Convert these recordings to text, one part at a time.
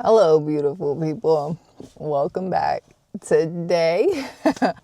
Hello, beautiful people. Welcome back. Today,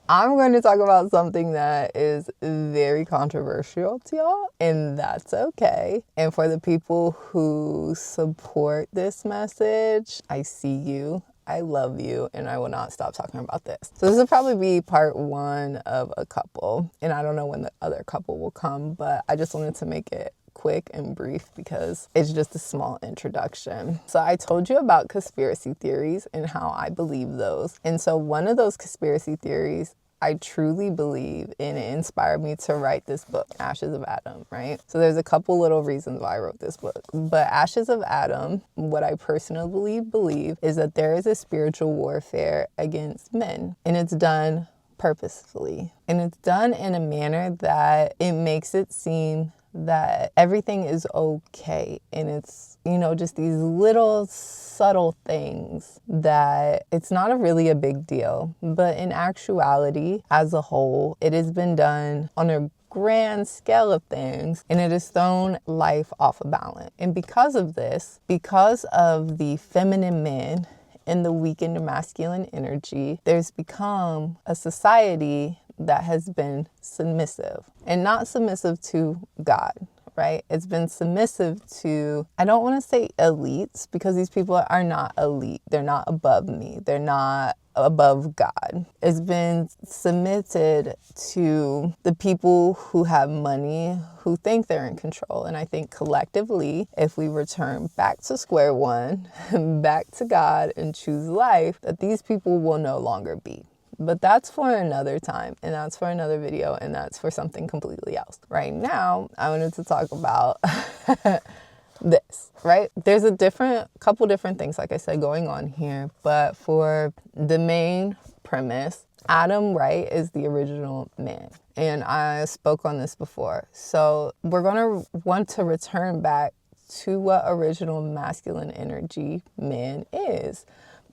I'm going to talk about something that is very controversial to y'all, and that's okay. And for the people who support this message, I see you. I love you, and I will not stop talking about this. So this will probably be part one of a couple, and I don't know when the other couple will come, but I just wanted to make it quick and brief because it's just a small introduction. So I told you about conspiracy theories and how I believe those. And so one of those conspiracy theories I truly believe, and it inspired me to write this book, Ashes of Adam, right? So there's a couple little reasons why I wrote this book. But Ashes of Adam, what I personally believe is that there is a spiritual warfare against men, and it's done purposefully. And it's done in a manner that it makes it seem that everything is okay, and it's, just these little subtle things that it's not really a big deal, but in actuality, as a whole, it has been done on a grand scale of things, and it has thrown life off of balance. And because of this, because of the feminine men and the weakened masculine energy, there's become a society that has been submissive, and not submissive to God, right? It's been submissive to, I don't want to say elites, because these people are not elite. They're not above me. They're not above God. It's been submitted to the people who have money, who think they're in control. And I think collectively, if we return back to square one, back to God, and choose life, that these people will no longer be. But that's for another time, and that's for another video, and that's for something completely else. Right now, I wanted to talk about this, right? There's a couple different things, like I said, going on here. But for the main premise, Adam, right, is the original man. And I spoke on this before. So we're going to want to return back to what original masculine energy man is.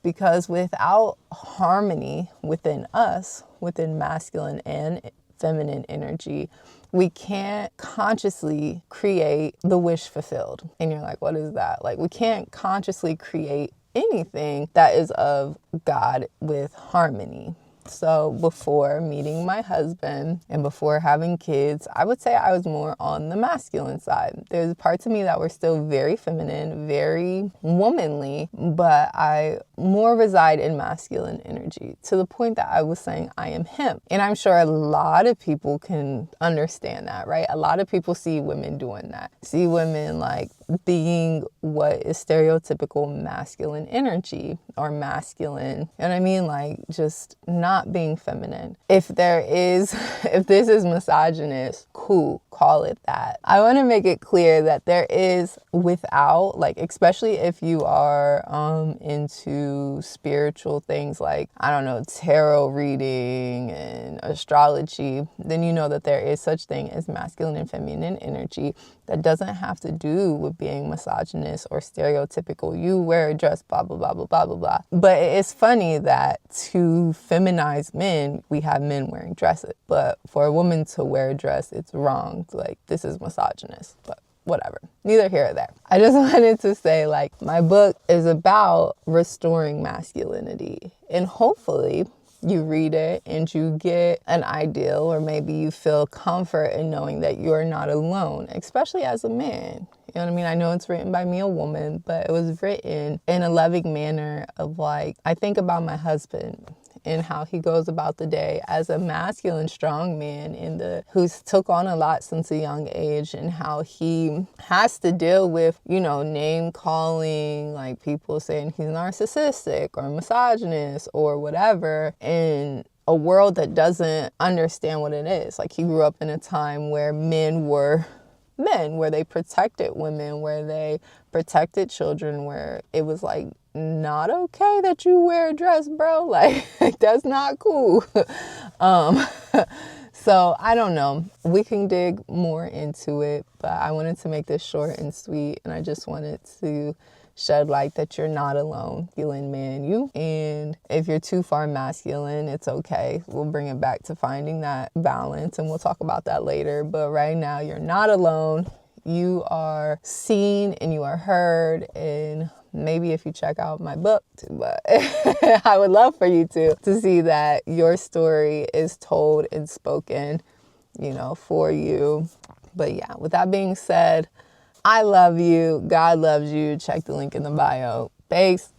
Because without harmony within us, within masculine and feminine energy, we can't consciously create the wish fulfilled. And you're like, what is that? Like, we can't consciously create anything that is of God with harmony. So before meeting my husband and before having kids, I would say I was more on the masculine side. There's parts of me that were still very feminine, very womanly, but I more reside in masculine energy, to the point that I was saying I am him. And I'm sure a lot of people can understand that, right? A lot of people see women doing that, see women like being what is stereotypical masculine energy or masculine. You know what I mean? Like just not being feminine. If this is misogynist, cool, call it that. I want to make it clear that there is without, like, especially if you are into spiritual things like, I don't know, tarot reading and astrology, then you know that there is such thing as masculine and feminine energy that doesn't have to do with being misogynist or stereotypical. You wear a dress, blah, blah, blah, blah, blah, blah, blah. But it's funny that to feminize men, we have men wearing dresses. But for a woman to wear a dress, it's wrong. Like, this is misogynist. But whatever. Neither here or there. I just wanted to say, like, my book is about restoring masculinity. And hopefully you read it and you get an ideal, or maybe you feel comfort in knowing that you're not alone, especially as a man. You know what I mean? I know it's written by me, a woman, but it was written in a loving manner of, like, I think about my husband and how he goes about the day as a masculine, strong man who's took on a lot since a young age, and how he has to deal with, name calling, like people saying he's narcissistic or misogynist or whatever, in a world that doesn't understand what it is. Like, he grew up in a time where men were men, where they protected women, where they protected children, where it was like, not okay that you wear a dress, bro. Like, that's not cool. So I don't know. We can dig more into it, but I wanted to make this short and sweet, and I just wanted to shed light that you're not alone. Feeling man, you. And if you're too far masculine, it's okay. We'll bring it back to finding that balance, and we'll talk about that later. But right now, you're not alone. You are seen and you are heard, and maybe if you check out my book too, but I would love for you to see that your story is told and spoken, for you. But yeah, with that being said, I love you. God loves you. Check the link in the bio. Peace.